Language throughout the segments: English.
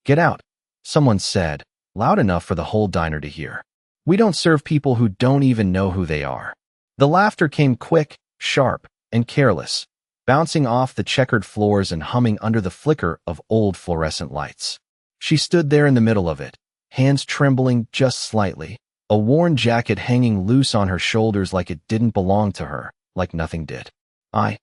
"Get out," someone said, loud enough for the whole diner to hear. "We don't serve people who don't even know who they are." The laughter came quick, sharp, and careless, bouncing off the checkered floors and humming under the flicker of old fluorescent lights. She stood there in the middle of it, hands trembling just slightly, a worn jacket hanging loose on her shoulders like it didn't belong to her, like nothing did. I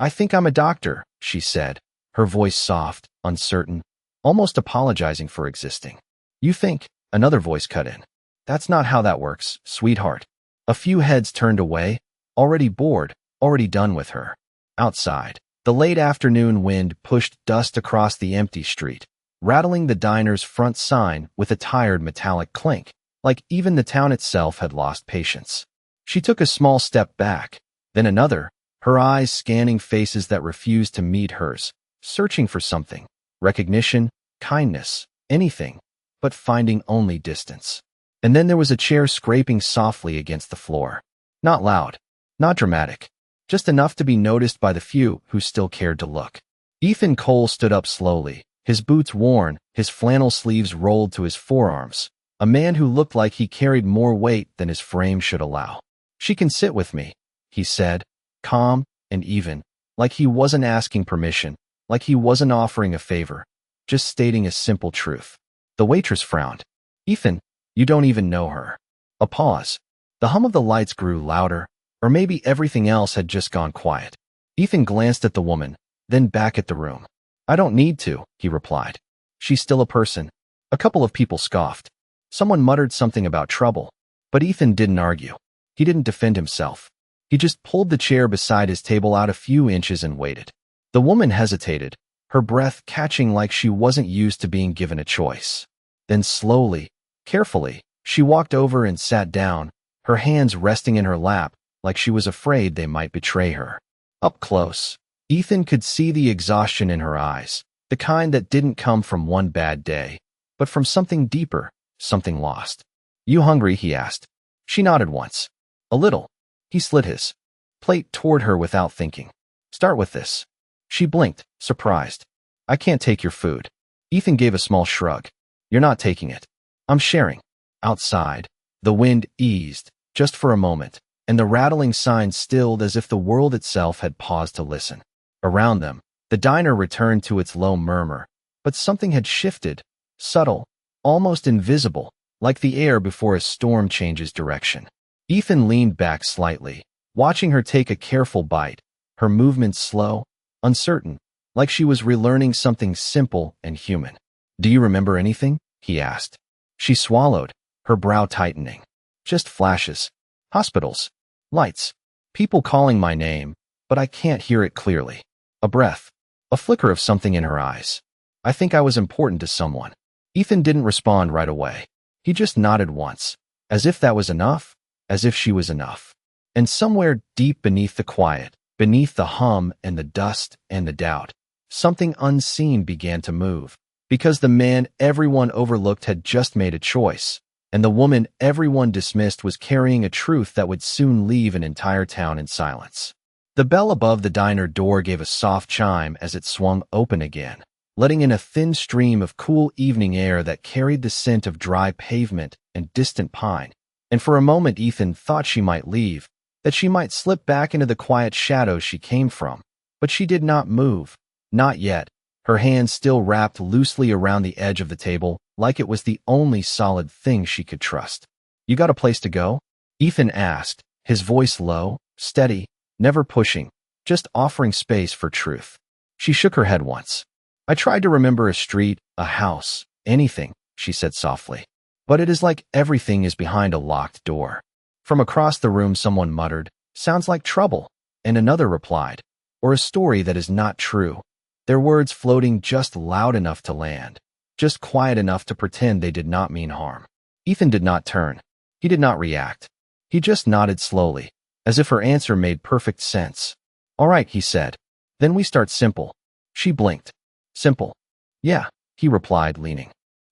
think I'm a doctor," she said, her voice soft, uncertain, almost apologizing for existing. "You think?" Another voice cut in. "That's not how that works, sweetheart." A few heads turned away, already bored, already done with her. Outside, the late afternoon wind pushed dust across the empty street, rattling the diner's front sign with a tired metallic clink, like even the town itself had lost patience. She took a small step back, then another, her eyes scanning faces that refused to meet hers, searching for something, recognition, kindness, anything, but finding only distance. And then there was a chair scraping softly against the floor. Not loud, not dramatic, just enough to be noticed by the few who still cared to look. Ethan Cole stood up slowly, his boots worn, his flannel sleeves rolled to his forearms, a man who looked like he carried more weight than his frame should allow. "She can sit with me," he said, calm and even, like he wasn't asking permission, like he wasn't offering a favor, just stating a simple truth. The waitress frowned. "Ethan, you don't even know her." A pause. The hum of the lights grew louder, or maybe everything else had just gone quiet. Ethan glanced at the woman, then back at the room. "I don't need to," he replied. "She's still a person." A couple of people scoffed. Someone muttered something about trouble, but Ethan didn't argue. He didn't defend himself. He just pulled the chair beside his table out a few inches and waited. The woman hesitated, her breath catching like she wasn't used to being given a choice. Then slowly, carefully, she walked over and sat down, her hands resting in her lap, like she was afraid they might betray her. Up close, Ethan could see the exhaustion in her eyes, the kind that didn't come from one bad day, but from something deeper, something lost. "You hungry?" he asked. She nodded once. "A little." He slid his plate toward her without thinking. "Start with this." She blinked, surprised. "I can't take your food." Ethan gave a small shrug. "You're not taking it. I'm sharing." Outside, the wind eased, just for a moment, and the rattling sign stilled as if the world itself had paused to listen. Around them, the diner returned to its low murmur, but something had shifted, subtle, almost invisible, like the air before a storm changes direction. Ethan leaned back slightly, watching her take a careful bite, her movements slow, uncertain, like she was relearning something simple and human. "Do you remember anything?" he asked. She swallowed, her brow tightening. "Just flashes. Hospitals. Lights. People calling my name, but I can't hear it clearly." A breath. A flicker of something in her eyes. "I think I was important to someone." Ethan didn't respond right away. He just nodded once, as if that was enough, as if she was enough. And somewhere deep beneath the quiet, beneath the hum and the dust and the doubt, something unseen began to move, because the man everyone overlooked had just made a choice, and the woman everyone dismissed was carrying a truth that would soon leave an entire town in silence. The bell above the diner door gave a soft chime as it swung open again, letting in a thin stream of cool evening air that carried the scent of dry pavement and distant pine. And for a moment Ethan thought she might leave, that she might slip back into the quiet shadows she came from. But she did not move, not yet, her hands still wrapped loosely around the edge of the table, like it was the only solid thing she could trust. "You got a place to go?" Ethan asked, his voice low, steady, never pushing, just offering space for truth. She shook her head once. "I tried to remember a street, a house, anything," she said softly. "But it is like everything is behind a locked door." From across the room someone muttered, "Sounds like trouble," and another replied, "Or a story that is not true," their words floating just loud enough to land, just quiet enough to pretend they did not mean harm. Ethan did not turn. He did not react. He just nodded slowly, as if her answer made perfect sense. "All right," he said. "Then we start simple." She blinked. "Simple." "Yeah," he replied, leaning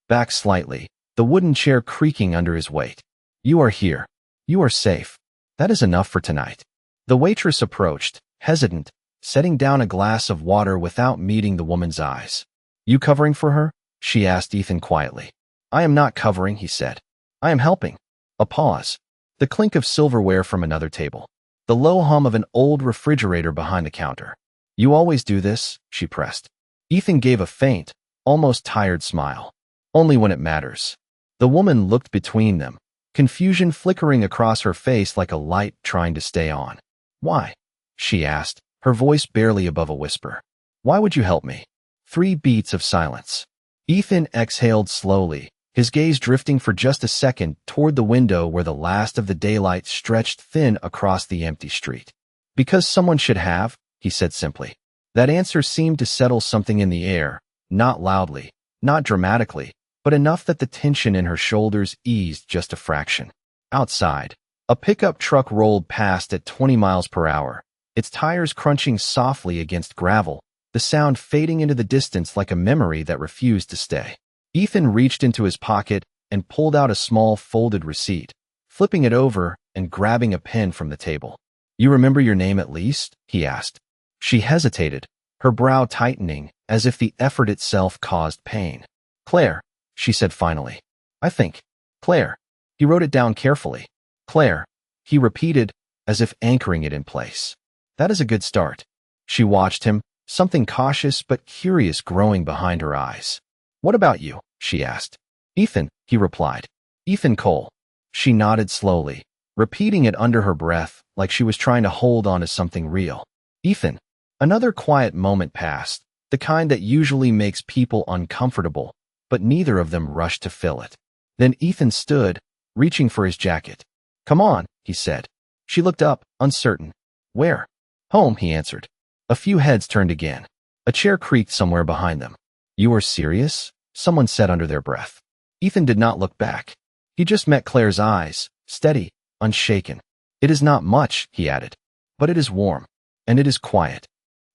back slightly, the wooden chair creaking under his weight. "You are here. You are safe. That is enough for tonight." The waitress approached, hesitant, setting down a glass of water without meeting the woman's eyes. "You covering for her?" she asked Ethan quietly. I am not covering, he said. I am helping. A pause. The clink of silverware from another table. The low hum of an old refrigerator behind the counter. You always do this, she pressed. Ethan gave a faint, almost tired smile. Only when it matters. The woman looked between them, confusion flickering across her face like a light trying to stay on. Why? She asked, her voice barely above a whisper. Why would you help me? 3 beats of silence. Ethan exhaled slowly, his gaze drifting for just a second toward the window where the last of the daylight stretched thin across the empty street. Because someone should have, he said simply. That answer seemed to settle something in the air, not loudly, not dramatically, but enough that the tension in her shoulders eased just a fraction. Outside, a pickup truck rolled past at 20 miles per hour, its tires crunching softly against gravel, the sound fading into the distance like a memory that refused to stay. Ethan reached into his pocket and pulled out a small folded receipt, flipping it over and grabbing a pen from the table. You remember your name at least? He asked. She hesitated, her brow tightening as if the effort itself caused pain. Claire, she said finally. I think. Claire. He wrote it down carefully. Claire, he repeated, as if anchoring it in place. That is a good start. She watched him, something cautious but curious growing behind her eyes. What about you? She asked. Ethan, he replied. Ethan Cole. She nodded slowly, repeating it under her breath like she was trying to hold on to something real. Ethan. Another quiet moment passed, the kind that usually makes people uncomfortable, but neither of them rushed to fill it. Then Ethan stood, reaching for his jacket. Come on, he said. She looked up, uncertain. Where? Home, he answered. A few heads turned again. A chair creaked somewhere behind them. You are serious? Someone said under their breath. Ethan did not look back. He just met Claire's eyes, steady, unshaken. It is not much, he added, but it is warm, and it is quiet.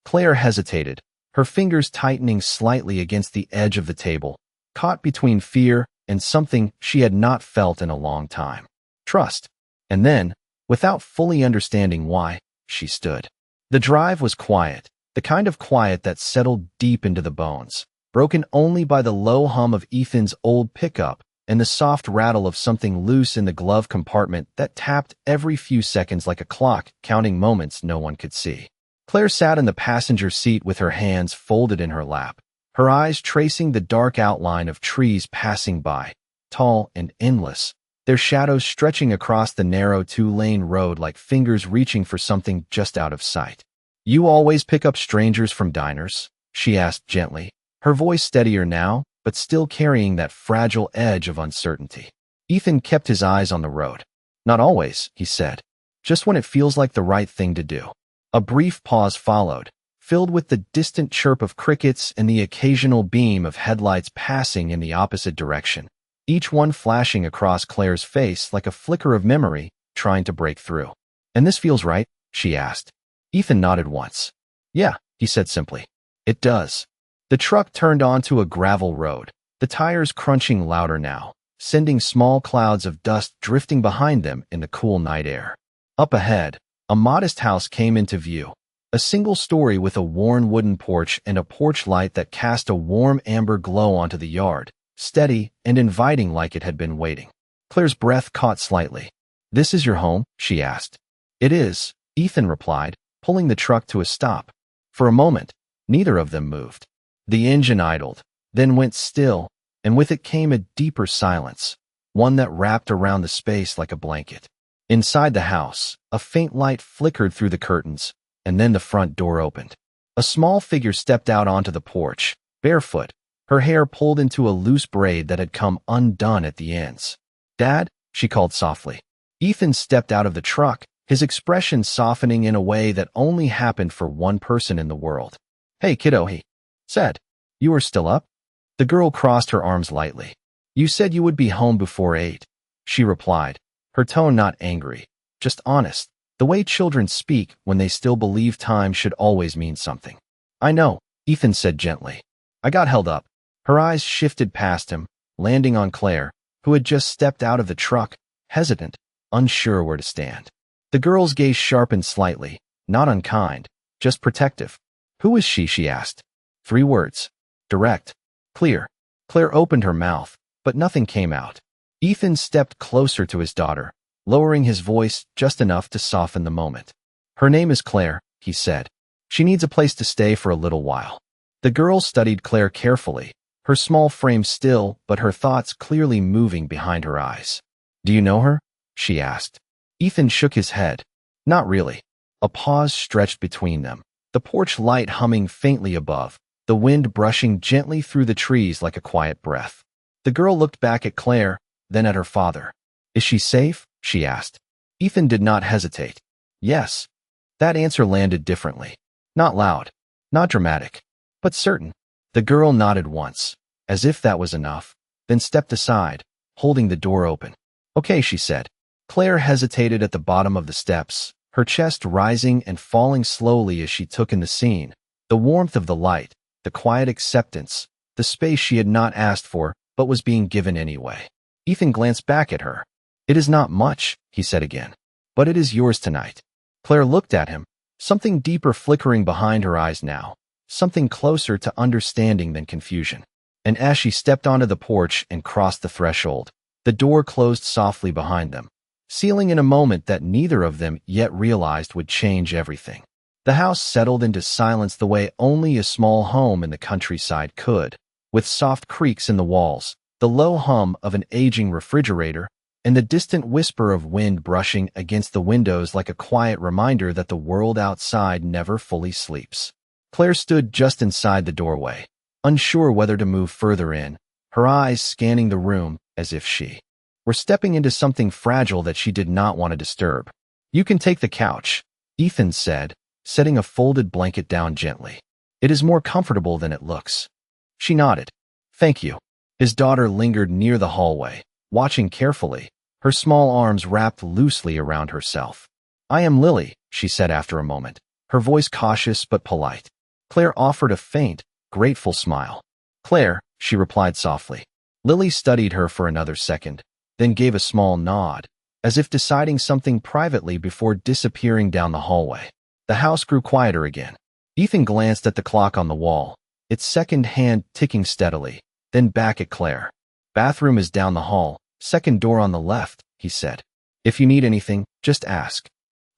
Claire hesitated, her fingers tightening slightly against the edge of the table, caught between fear and something she had not felt in a long time. Trust. And then, without fully understanding why, she stood. The drive was quiet, the kind of quiet that settled deep into the bones, broken only by the low hum of Ethan's old pickup and the soft rattle of something loose in the glove compartment that tapped every few seconds like a clock, counting moments no one could see. Claire sat in the passenger seat with her hands folded in her lap, her eyes tracing the dark outline of trees passing by, tall and endless, their shadows stretching across the narrow 2-lane road like fingers reaching for something just out of sight. You always pick up strangers from diners? She asked gently, her voice steadier now, but still carrying that fragile edge of uncertainty. Ethan kept his eyes on the road. Not always, he said, just when it feels like the right thing to do. A brief pause followed, filled with the distant chirp of crickets and the occasional beam of headlights passing in the opposite direction, each one flashing across Claire's face like a flicker of memory trying to break through. And this feels right? She asked. Ethan nodded once. Yeah, he said simply. It does. The truck turned onto a gravel road, the tires crunching louder now, sending small clouds of dust drifting behind them in the cool night air. Up ahead, a modest house came into view, a single story with a worn wooden porch and a porch light that cast a warm amber glow onto the yard, steady and inviting like it had been waiting. Claire's breath caught slightly. This is your home? She asked. It is, Ethan replied, pulling the truck to a stop. For a moment, neither of them moved. The engine idled, then went still, and with it came a deeper silence, one that wrapped around the space like a blanket. Inside the house, a faint light flickered through the curtains, and then the front door opened. A small figure stepped out onto the porch, barefoot, her hair pulled into a loose braid that had come undone at the ends. Dad, she called softly. Ethan stepped out of the truck, his expression softening in a way that only happened for one person in the world. Hey, kiddo, he said. You are still up? The girl crossed her arms lightly. You said you would be home before 8, she replied, her tone not angry, just honest, the way children speak when they still believe time should always mean something. I know, Ethan said gently. I got held up. Her eyes shifted past him, landing on Claire, who had just stepped out of the truck, hesitant, unsure where to stand. The girl's gaze sharpened slightly, not unkind, just protective. Who is she? She asked. 3 words. Direct. Clear. Claire opened her mouth, but nothing came out. Ethan stepped closer to his daughter, lowering his voice just enough to soften the moment. Her name is Claire, he said. She needs a place to stay for a little while. The girl studied Claire carefully, her small frame still, but her thoughts clearly moving behind her eyes. Do you know her? She asked. Ethan shook his head. Not really. A pause stretched between them, the porch light humming faintly above, the wind brushing gently through the trees like a quiet breath. The girl looked back at Claire, then at her father. Is she safe? She asked. Ethan did not hesitate. Yes. That answer landed differently. Not loud, not dramatic, but certain. The girl nodded once, as if that was enough, then stepped aside, holding the door open. Okay, she said. Claire hesitated at the bottom of the steps, her chest rising and falling slowly as she took in the scene, the warmth of the light, the quiet acceptance, the space she had not asked for but was being given anyway. Ethan glanced back at her. It is not much, he said again, but it is yours tonight. Claire looked at him, something deeper flickering behind her eyes now, something closer to understanding than confusion. And as she stepped onto the porch and crossed the threshold, the door closed softly behind them, sealing in a moment that neither of them yet realized would change everything. The house settled into silence the way only a small home in the countryside could, with soft creaks in the walls, the low hum of an aging refrigerator, and the distant whisper of wind brushing against the windows like a quiet reminder that the world outside never fully sleeps. Claire stood just inside the doorway, unsure whether to move further in, her eyes scanning the room as if she were stepping into something fragile that she did not want to disturb. You can take the couch, Ethan said, setting a folded blanket down gently. It is more comfortable than it looks. She nodded. Thank you. His daughter lingered near the hallway, watching carefully, her small arms wrapped loosely around herself. I am Lily, she said after a moment, her voice cautious but polite. Claire offered a faint, grateful smile. Claire, she replied softly. Lily studied her for another second, then gave a small nod, as if deciding something privately before disappearing down the hallway. The house grew quieter again. Ethan glanced at the clock on the wall, its second hand ticking steadily, then back at Claire. Bathroom is down the hall, second door on the left, he said. If you need anything, just ask.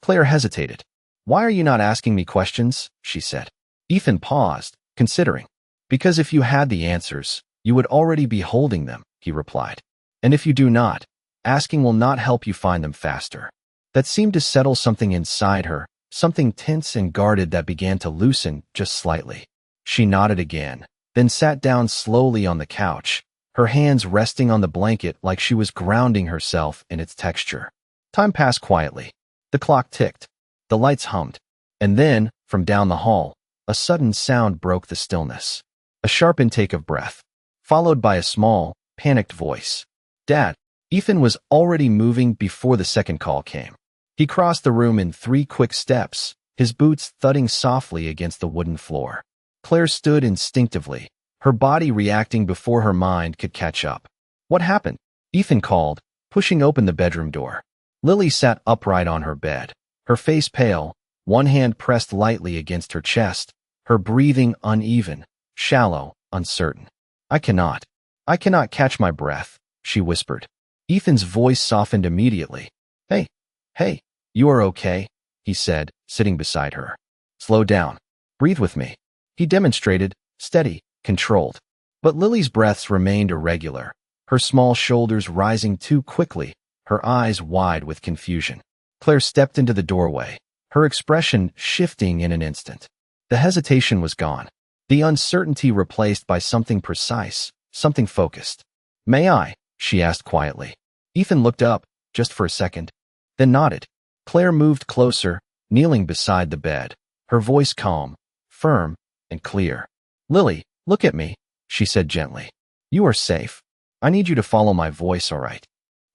Claire hesitated. Why are you not asking me questions? She said. Ethan paused, considering. Because if you had the answers, you would already be holding them, he replied. And if you do not, asking will not help you find them faster. That seemed to settle something inside her, something tense and guarded that began to loosen just slightly. She nodded again, then sat down slowly on the couch, her hands resting on the blanket like she was grounding herself in its texture. Time passed quietly. The clock ticked. The lights hummed. And then, from down the hall, a sudden sound broke the stillness. A sharp intake of breath, followed by a small, panicked voice. Dad. Ethan was already moving before the second call came. He crossed the room in 3 quick steps, his boots thudding softly against the wooden floor. Claire stood instinctively, her body reacting before her mind could catch up. What happened? Ethan called, pushing open the bedroom door. Lily sat upright on her bed, her face pale, one hand pressed lightly against her chest, her breathing uneven, shallow, uncertain. I cannot catch my breath, she whispered. Ethan's voice softened immediately. Hey, you are okay, he said, sitting beside her. Slow down. Breathe with me. He demonstrated, steady, controlled. But Lily's breaths remained irregular, her small shoulders rising too quickly, her eyes wide with confusion. Claire stepped into the doorway, her expression shifting in an instant. The hesitation was gone, the uncertainty replaced by something precise, something focused. May I? She asked quietly. Ethan looked up, just for a second, then nodded. Claire moved closer, kneeling beside the bed, her voice calm, firm, and clear. Lily, look at me, she said gently. You are safe. I need you to follow my voice, all right?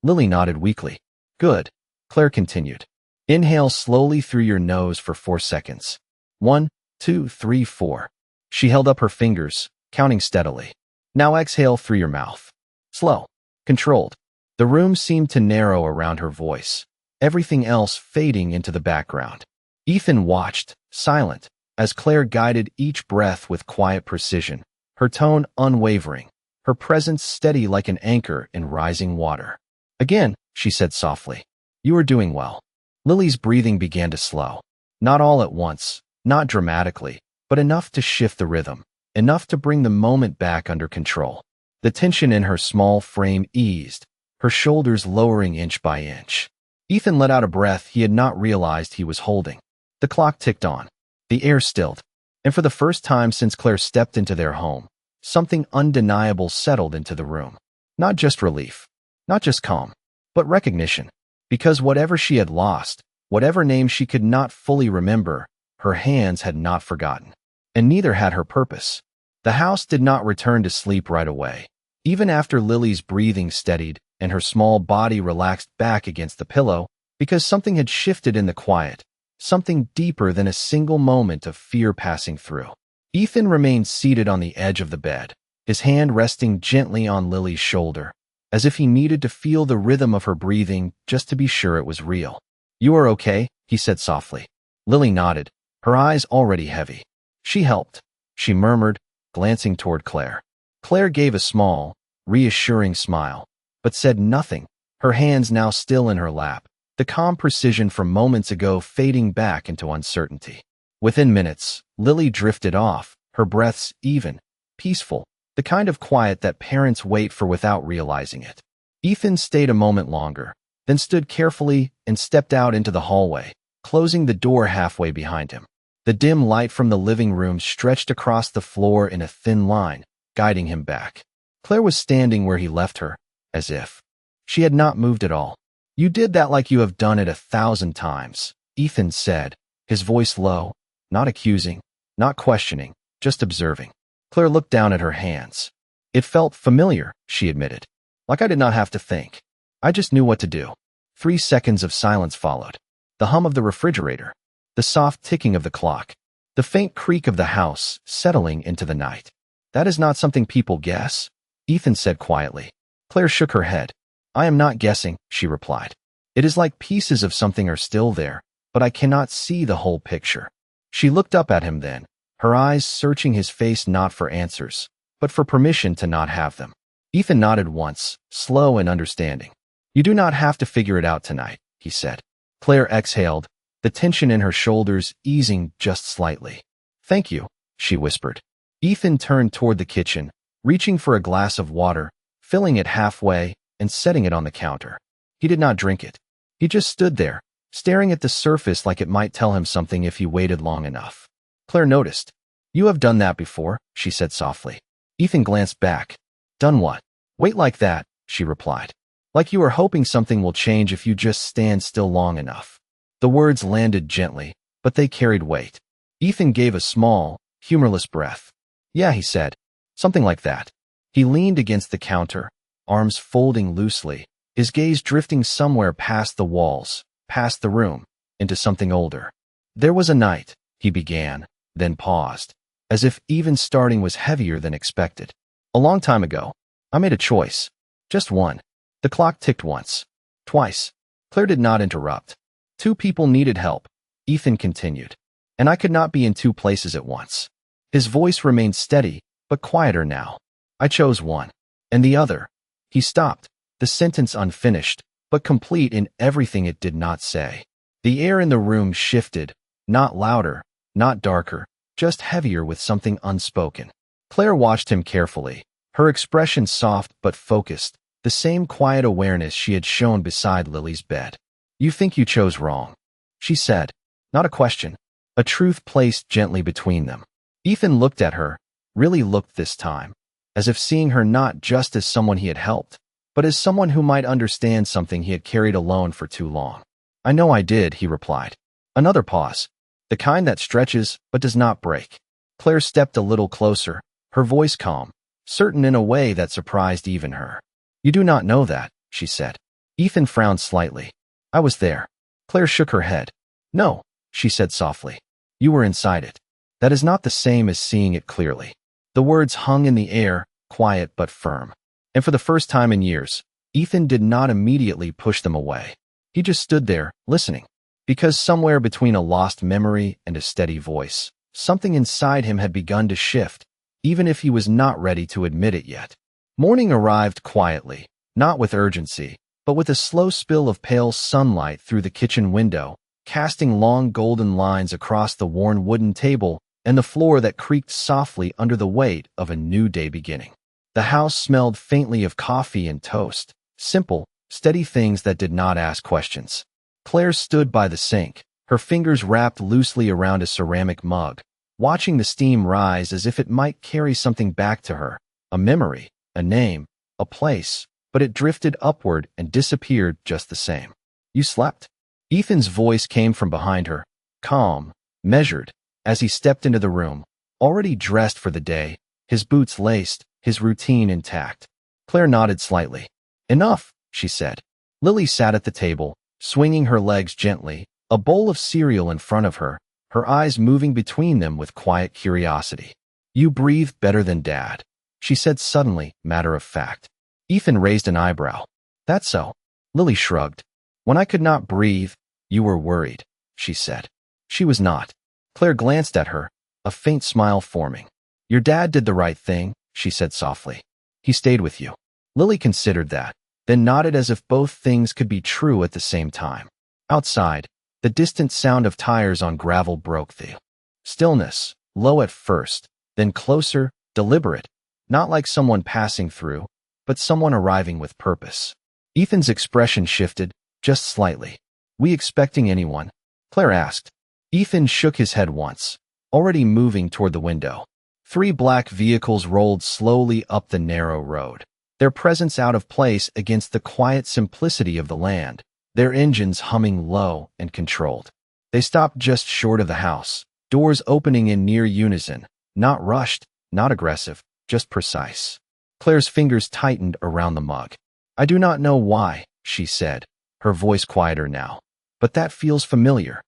Lily nodded weakly. Good. Claire continued. Inhale slowly through your nose for 4 seconds. 1, 2, 3, 4. She held up her fingers, counting steadily. Now exhale through your mouth. Slow. Controlled. The room seemed to narrow around her voice, everything else fading into the background. Ethan watched, silent, as Claire guided each breath with quiet precision, her tone unwavering, her presence steady like an anchor in rising water. "Again," she said softly. "You are doing well." Lily's breathing began to slow. Not all at once, not dramatically, but enough to shift the rhythm, enough to bring the moment back under control. The tension in her small frame eased, her shoulders lowering inch by inch. Ethan let out a breath he had not realized he was holding. The clock ticked on. The air stilled. And for the first time since Claire stepped into their home, something undeniable settled into the room. Not just relief, not just calm, but recognition. Because whatever she had lost, whatever name she could not fully remember, her hands had not forgotten. And neither had her purpose. The house did not return to sleep right away. Even after Lily's breathing steadied and her small body relaxed back against the pillow, because something had shifted in the quiet, something deeper than a single moment of fear passing through. Ethan remained seated on the edge of the bed, his hand resting gently on Lily's shoulder, as if he needed to feel the rhythm of her breathing just to be sure it was real. "You are okay?" he said softly. Lily nodded, her eyes already heavy. "She helped," she murmured, glancing toward Claire. Claire gave a small, reassuring smile, but said nothing, her hands now still in her lap, the calm precision from moments ago fading back into uncertainty. Within minutes, Lily drifted off, her breaths even, peaceful, the kind of quiet that parents wait for without realizing it. Ethan stayed a moment longer, then stood carefully and stepped out into the hallway, closing the door halfway behind him. The dim light from the living room stretched across the floor in a thin line, guiding him back. Claire was standing where he left her, as if she had not moved at all. "You did that like you have done it 1,000 times, Ethan said, his voice low, not accusing, not questioning, just observing. Claire looked down at her hands. "It felt familiar," she admitted. "Like I did not have to think. I just knew what to do." 3 seconds of silence followed. The hum of the refrigerator, the soft ticking of the clock, the faint creak of the house settling into the night. "That is not something people guess," Ethan said quietly. Claire shook her head. "I am not guessing," she replied. "It is like pieces of something are still there, but I cannot see the whole picture." She looked up at him then, her eyes searching his face not for answers, but for permission to not have them. Ethan nodded once, slow and understanding. "You do not have to figure it out tonight," he said. Claire exhaled, the tension in her shoulders easing just slightly. "Thank you," she whispered. Ethan turned toward the kitchen, reaching for a glass of water, filling it halfway, and setting it on the counter. He did not drink it. He just stood there, staring at the surface like it might tell him something if he waited long enough. Claire noticed. "You have done that before," she said softly. Ethan glanced back. "Done what?" "Wait like that," she replied. "Like you are hoping something will change if you just stand still long enough." The words landed gently, but they carried weight. Ethan gave a small, humorless breath. "Yeah," he said. "Something like that." He leaned against the counter, arms folding loosely, his gaze drifting somewhere past the walls, past the room, into something older. "There was a night," he began, then paused, as if even starting was heavier than expected. "A long time ago, I made a choice. Just one." The clock ticked once. Twice. Claire did not interrupt. "Two people needed help," Ethan continued. "And I could not be in two places at once." His voice remained steady, but quieter now. "I chose one. And the other." He stopped, the sentence unfinished, but complete in everything it did not say. The air in the room shifted, not louder, not darker, just heavier with something unspoken. Claire watched him carefully, her expression soft but focused, the same quiet awareness she had shown beside Lily's bed. "You think you chose wrong," she said. Not a question, a truth placed gently between them. Ethan looked at her, really looked this time, as if seeing her not just as someone he had helped, but as someone who might understand something he had carried alone for too long. "I know I did," he replied. Another pause, the kind that stretches but does not break. Claire stepped a little closer, her voice calm, certain in a way that surprised even her. "You do not know that," she said. Ethan frowned slightly. "I was there." Claire shook her head. "No," she said softly. "You were inside it. That is not the same as seeing it clearly." The words hung in the air, quiet but firm. And for the first time in years, Ethan did not immediately push them away. He just stood there, listening. Because somewhere between a lost memory and a steady voice, something inside him had begun to shift, even if he was not ready to admit it yet. Morning arrived quietly, not with urgency, but with a slow spill of pale sunlight through the kitchen window, casting long golden lines across the worn wooden table and the floor that creaked softly under the weight of a new day beginning. The house smelled faintly of coffee and toast, simple, steady things that did not ask questions. Claire stood by the sink, her fingers wrapped loosely around a ceramic mug, watching the steam rise as if it might carry something back to her, a memory, a name, a place, but it drifted upward and disappeared just the same. You slept? Ethan's voice came from behind her, calm, measured, as he stepped into the room, already dressed for the day, his boots laced, his routine intact. Claire nodded slightly. Enough, she said. Lily sat at the table, swinging her legs gently, a bowl of cereal in front of her, her eyes moving between them with quiet curiosity. You breathe better than Dad, she said suddenly, matter of fact. Ethan raised an eyebrow. That's so. Lily shrugged. When I could not breathe, you were worried, she said. She was not. Claire glanced at her, a faint smile forming. Your dad did the right thing, she said softly. He stayed with you. Lily considered that, then nodded as if both things could be true at the same time. Outside, the distant sound of tires on gravel broke the stillness, low at first, then closer, deliberate, not like someone passing through, but someone arriving with purpose. Ethan's expression shifted, just slightly. We expecting anyone? Claire asked. Ethan shook his head once, already moving toward the window. 3 black vehicles rolled slowly up the narrow road, their presence out of place against the quiet simplicity of the land, their engines humming low and controlled. They stopped just short of the house, doors opening in near unison, not rushed, not aggressive, just precise. Claire's fingers tightened around the mug. I do not know why, she said, her voice quieter now, but that feels familiar.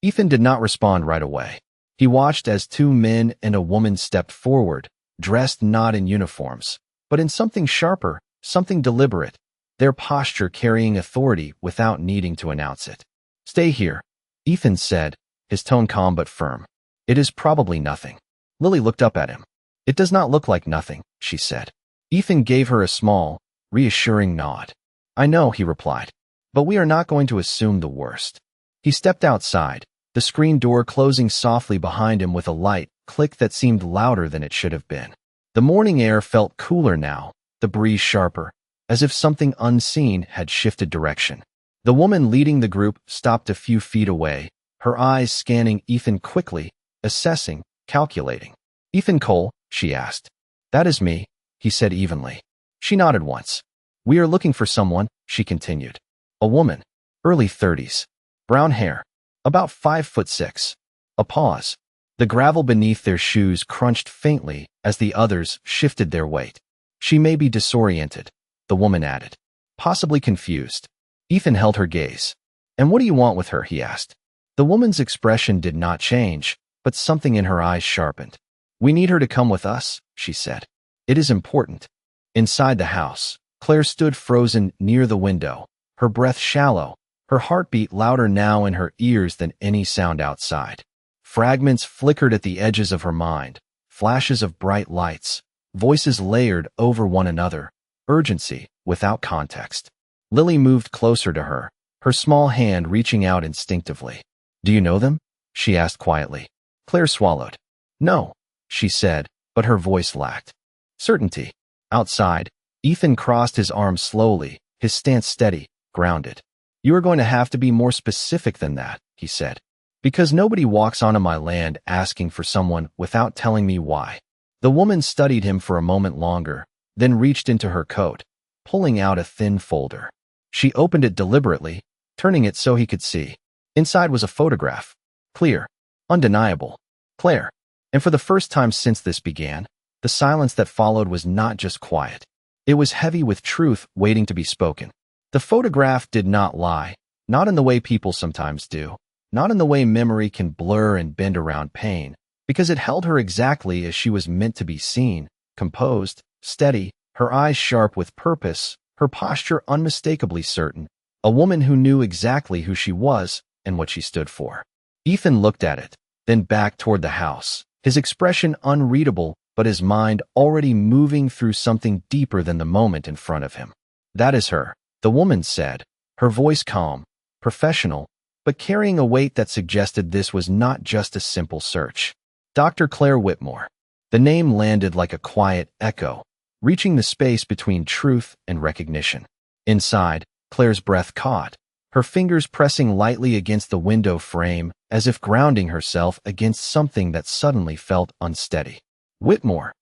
Ethan did not respond right away. He watched as 2 men and a woman stepped forward, dressed not in uniforms, but in something sharper, something deliberate, their posture carrying authority without needing to announce it. Stay here, Ethan said, his tone calm but firm. It is probably nothing. Lily looked up at him. It does not look like nothing, she said. Ethan gave her a small, reassuring nod. I know, he replied, but we are not going to assume the worst. He stepped outside, the screen door closing softly behind him with a light click that seemed louder than it should have been. The morning air felt cooler now, the breeze sharper, as if something unseen had shifted direction. The woman leading the group stopped a few feet away, her eyes scanning Ethan quickly, assessing, calculating. Ethan Cole, she asked. That is me, he said evenly. She nodded once. We are looking for someone, she continued. A woman, early 30s, brown hair, about 5'6". A pause. The gravel beneath their shoes crunched faintly as the others shifted their weight. She may be disoriented, the woman added. Possibly confused. Ethan held her gaze. And what do you want with her, he asked. The woman's expression did not change, but something in her eyes sharpened. We need her to come with us, she said. It is important. Inside the house, Claire stood frozen near the window, her breath shallow, her heartbeat louder now in her ears than any sound outside. Fragments flickered at the edges of her mind, flashes of bright lights, voices layered over one another, urgency without context. Lily moved closer to her, her small hand reaching out instinctively. Do you know them? She asked quietly. Claire swallowed. No, she said, but her voice lacked certainty. Outside, Ethan crossed his arms slowly, his stance steady, grounded. You are going to have to be more specific than that, he said. Because nobody walks onto my land asking for someone without telling me why. The woman studied him for a moment longer, then reached into her coat, pulling out a thin folder. She opened it deliberately, turning it so he could see. Inside was a photograph. Clear. Undeniable. Claire. And for the first time since this began, the silence that followed was not just quiet. It was heavy with truth waiting to be spoken. The photograph did not lie, not in the way people sometimes do, not in the way memory can blur and bend around pain, because it held her exactly as she was meant to be seen, composed, steady, her eyes sharp with purpose, her posture unmistakably certain, a woman who knew exactly who she was and what she stood for. Ethan looked at it, then back toward the house, his expression unreadable but his mind already moving through something deeper than the moment in front of him. "That is her," the woman said, her voice calm, professional, but carrying a weight that suggested this was not just a simple search. Dr. Claire Whitmore. The name landed like a quiet echo, reaching the space between truth and recognition. Inside, Claire's breath caught, her fingers pressing lightly against the window frame as if grounding herself against something that suddenly felt unsteady. "Whitmore,"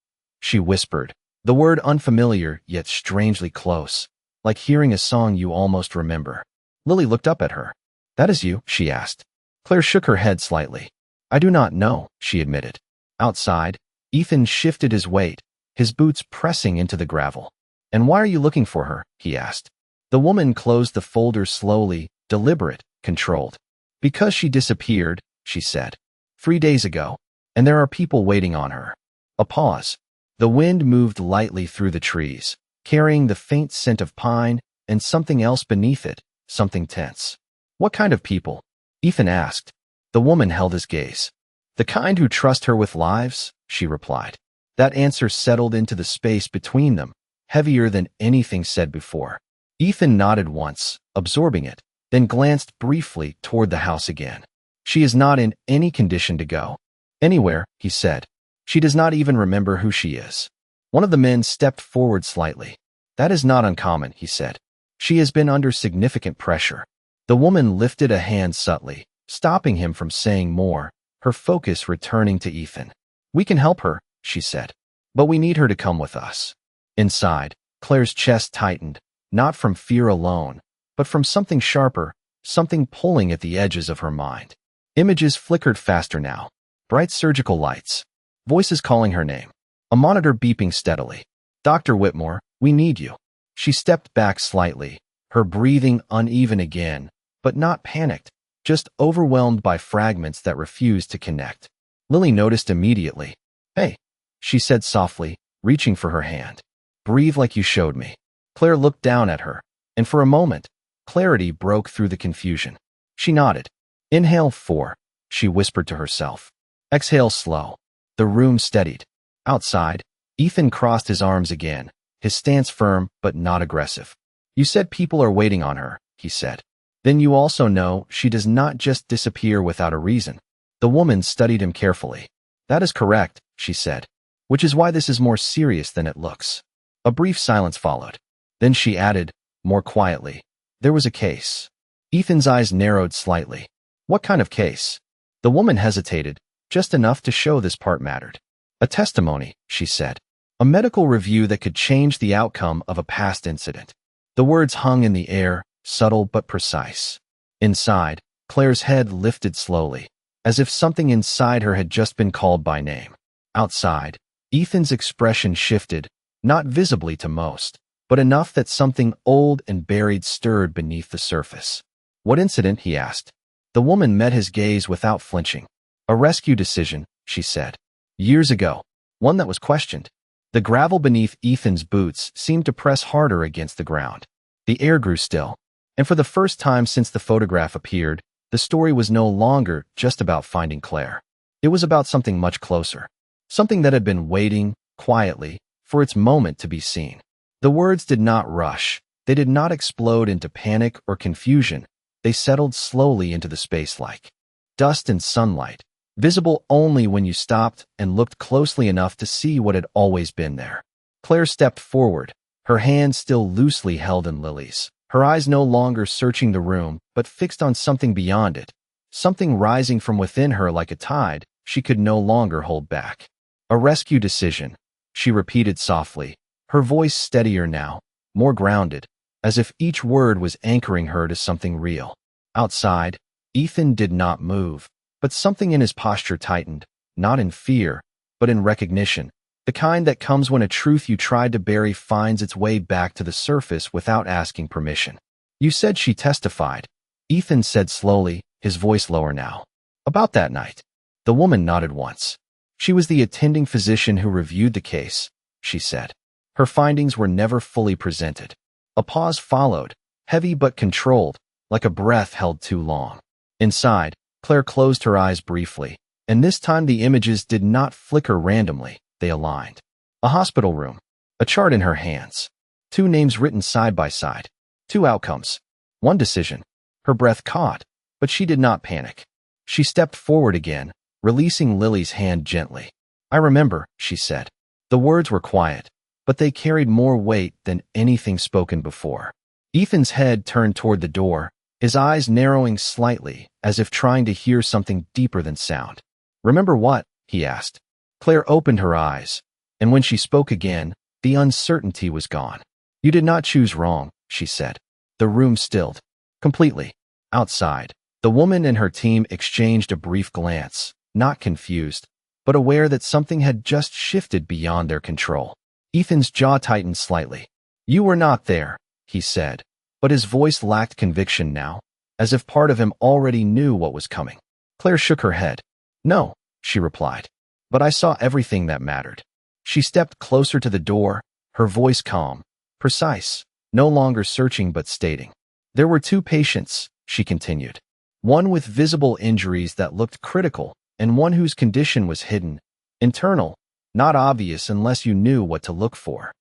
she whispered, the word unfamiliar yet strangely close, like hearing a song you almost remember. Lily looked up at her. "That is you?" she asked. Claire shook her head slightly. "I do not know," she admitted. Outside, Ethan shifted his weight, his boots pressing into the gravel. "And why are you looking for her?" he asked. The woman closed the folder slowly, deliberate, controlled. "Because she disappeared," she said. "3 days ago, and there are people waiting on her." A pause. The wind moved lightly through the trees, carrying the faint scent of pine and something else beneath it, something tense. "What kind of people?" Ethan asked. The woman held his gaze. "The kind who trust her with lives," she replied. That answer settled into the space between them, heavier than anything said before. Ethan nodded once, absorbing it, then glanced briefly toward the house again. "She is not in any condition to go anywhere," he said. "She does not even remember who she is." One of the men stepped forward slightly. "That is not uncommon," he said. "She has been under significant pressure." The woman lifted a hand subtly, stopping him from saying more, her focus returning to Ethan. "We can help her," she said, "but we need her to come with us." Inside, Claire's chest tightened, not from fear alone, but from something sharper, something pulling at the edges of her mind. Images flickered faster now. Bright surgical lights. Voices calling her name. A monitor beeping steadily. "Dr. Whitmore, we need you." She stepped back slightly, her breathing uneven again, but not panicked, just overwhelmed by fragments that refused to connect. Lily noticed immediately. "Hey," she said softly, reaching for her hand. "Breathe like you showed me." Claire looked down at her, and for a moment, clarity broke through the confusion. She nodded. "Inhale 4, she whispered to herself. "Exhale slow." The room steadied. Outside, Ethan crossed his arms again, his stance firm but not aggressive. "You said people are waiting on her," he said. "Then you also know she does not just disappear without a reason." The woman studied him carefully. "That is correct," she said, "which is why this is more serious than it looks." A brief silence followed. Then she added, more quietly, "There was a case." Ethan's eyes narrowed slightly. "What kind of case?" The woman hesitated, just enough to show this part mattered. "A testimony," she said. "A medical review that could change the outcome of a past incident." The words hung in the air, subtle but precise. Inside, Claire's head lifted slowly, as if something inside her had just been called by name. Outside, Ethan's expression shifted, not visibly to most, but enough that something old and buried stirred beneath the surface. "What incident?" he asked. The woman met his gaze without flinching. "A rescue decision," she said. "Years ago. One that was questioned." The gravel beneath Ethan's boots seemed to press harder against the ground. The air grew still, and for the first time since the photograph appeared, the story was no longer just about finding Claire. It was about something much closer, something that had been waiting, quietly, for its moment to be seen. The words did not rush. They did not explode into panic or confusion. They settled slowly into the space like dust and sunlight, visible only when you stopped and looked closely enough to see what had always been there. Claire stepped forward, her hand still loosely held in Lily's, her eyes no longer searching the room, but fixed on something beyond it, something rising from within her like a tide she could no longer hold back. "A rescue decision," she repeated softly, her voice steadier now, more grounded, as if each word was anchoring her to something real. Outside, Ethan did not move, but something in his posture tightened, not in fear, but in recognition, the kind that comes when a truth you tried to bury finds its way back to the surface without asking permission. "You said she testified," Ethan said slowly, his voice lower now. "About that night." The woman nodded once. "She was the attending physician who reviewed the case," she said. "Her findings were never fully presented." A pause followed, heavy but controlled, like a breath held too long. Inside, Claire closed her eyes briefly, and this time the images did not flicker randomly, they aligned. A hospital room. A chart in her hands. 2 names written side by side. 2 outcomes. 1 decision. Her breath caught, but she did not panic. She stepped forward again, releasing Lily's hand gently. "I remember," she said. The words were quiet, but they carried more weight than anything spoken before. Ethan's head turned toward the door, his eyes narrowing slightly, as if trying to hear something deeper than sound. "Remember what?" he asked. Claire opened her eyes, and when she spoke again, the uncertainty was gone. "You did not choose wrong," she said. The room stilled. Completely. Outside, the woman and her team exchanged a brief glance, not confused, but aware that something had just shifted beyond their control. Ethan's jaw tightened slightly. "You were not there," he said, but his voice lacked conviction now, as if part of him already knew what was coming. Claire shook her head. "No," she replied, "but I saw everything that mattered." She stepped closer to the door, her voice calm, precise, no longer searching but stating. "There were 2 patients," she continued. "One with visible injuries that looked critical, and one whose condition was hidden, internal, not obvious unless you knew what to look for."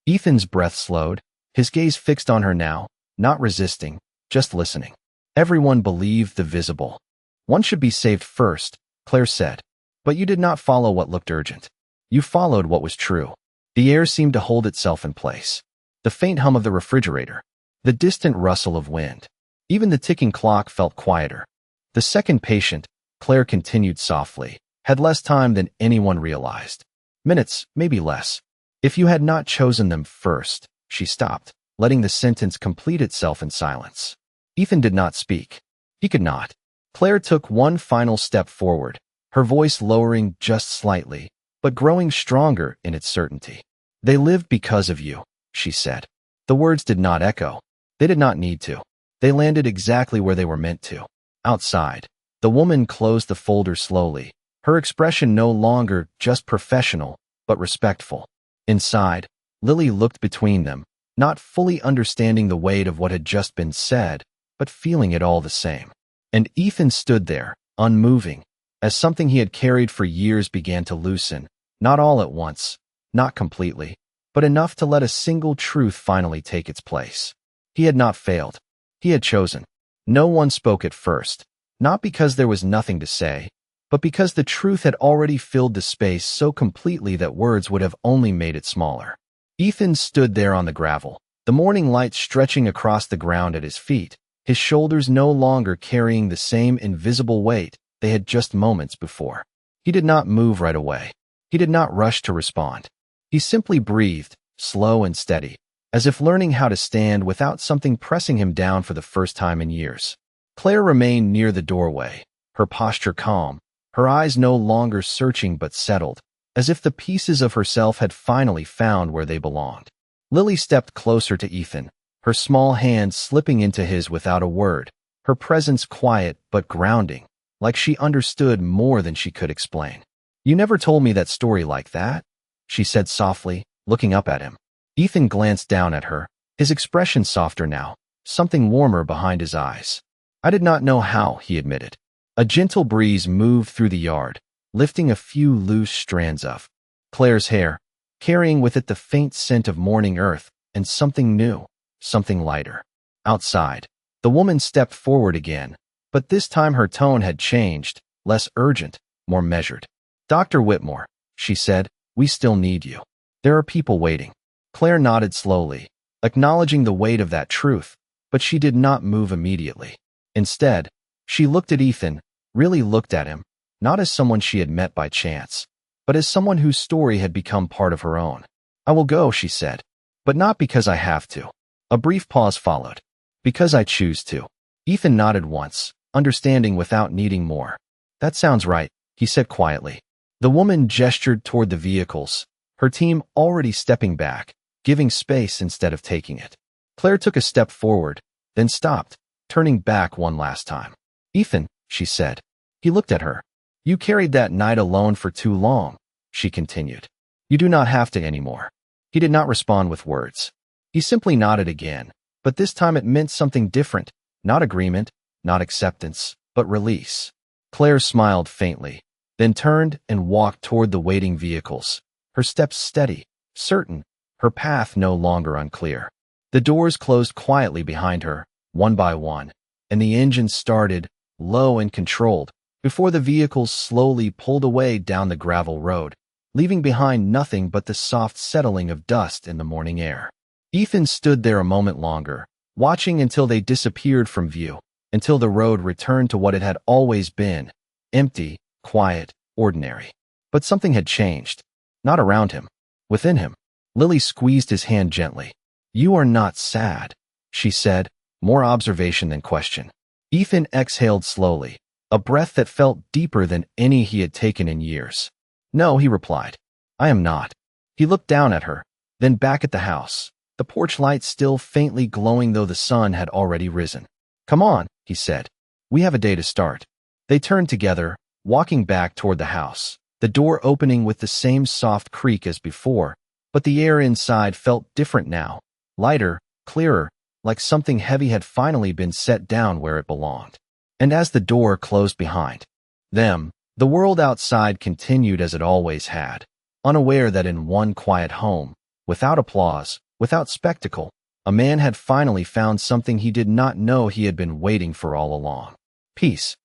Ethan's breath slowed, his gaze fixed on her now, not resisting, just listening. Everyone believed the visible. "One should be saved first," Claire said. "But you did not follow what looked urgent. You followed what was true." The air seemed to hold itself in place. The faint hum of the refrigerator, the distant rustle of wind. Even the ticking clock felt quieter. The second patient, Claire continued softly, had less time than anyone realized. Minutes, maybe less. "If you had not chosen them first," she stopped, letting the sentence complete itself in silence. Ethan did not speak. He could not. Claire took one final step forward, her voice lowering just slightly, but growing stronger in its certainty. "They lived because of you," she said. The words did not echo. They did not need to. They landed exactly where they were meant to. Outside, the woman closed the folder slowly, her expression no longer just professional, but respectful. Inside, Lily looked between them, not fully understanding the weight of what had just been said, but feeling it all the same. And Ethan stood there, unmoving, as something he had carried for years began to loosen, not all at once, not completely, but enough to let a single truth finally take its place. He had not failed. He had chosen. No one spoke at first, not because there was nothing to say, but because the truth had already filled the space so completely that words would have only made it smaller. Ethan stood there on the gravel, the morning light stretching across the ground at his feet, his shoulders no longer carrying the same invisible weight they had just moments before. He did not move right away. He did not rush to respond. He simply breathed, slow and steady, as if learning how to stand without something pressing him down for the first time in years. Claire remained near the doorway, her posture calm, her eyes no longer searching but settled, as if the pieces of herself had finally found where they belonged. Lily stepped closer to Ethan, her small hand slipping into his without a word, her presence quiet but grounding, like she understood more than she could explain. "You never told me that story like that," she said softly, looking up at him. Ethan glanced down at her, his expression softer now, something warmer behind his eyes. "I did not know how," he admitted. A gentle breeze moved through the yard, lifting a few loose strands of Claire's hair, carrying with it the faint scent of morning earth and something new, something lighter. Outside, the woman stepped forward again, but this time her tone had changed, less urgent, more measured. "Dr. Whitmore," she said, "we still need you. There are people waiting." Claire nodded slowly, acknowledging the weight of that truth, but she did not move immediately. Instead, she looked at Ethan, really looked at him, not as someone she had met by chance, but as someone whose story had become part of her own. "I will go," she said, "but not because I have to." A brief pause followed. "Because I choose to." Ethan nodded once, understanding without needing more. "That sounds right," he said quietly. The woman gestured toward the vehicles, her team already stepping back, giving space instead of taking it. Claire took a step forward, then stopped, turning back one last time. "Ethan," she said. He looked at her. "You carried that night alone for too long," she continued. "You do not have to anymore." He did not respond with words. He simply nodded again, but this time it meant something different, not agreement, not acceptance, but release. Claire smiled faintly, then turned and walked toward the waiting vehicles, her steps steady, certain, her path no longer unclear. The doors closed quietly behind her, one by one, and the engine started, low and controlled, before the vehicles slowly pulled away down the gravel road, leaving behind nothing but the soft settling of dust in the morning air. Ethan stood there a moment longer, watching until they disappeared from view, until the road returned to what it had always been, empty, quiet, ordinary. But something had changed. Not around him. Within him. Lily squeezed his hand gently. "You are not sad," she said, more observation than question. Ethan exhaled slowly, a breath that felt deeper than any he had taken in years. "No," he replied. "I am not." He looked down at her, then back at the house, the porch light still faintly glowing though the sun had already risen. "Come on," he said. "We have a day to start." They turned together, walking back toward the house, the door opening with the same soft creak as before, but the air inside felt different now, lighter, clearer, like something heavy had finally been set down where it belonged. And as the door closed behind them, the world outside continued as it always had, unaware that in one quiet home, without applause, without spectacle, a man had finally found something he did not know he had been waiting for all along. Peace.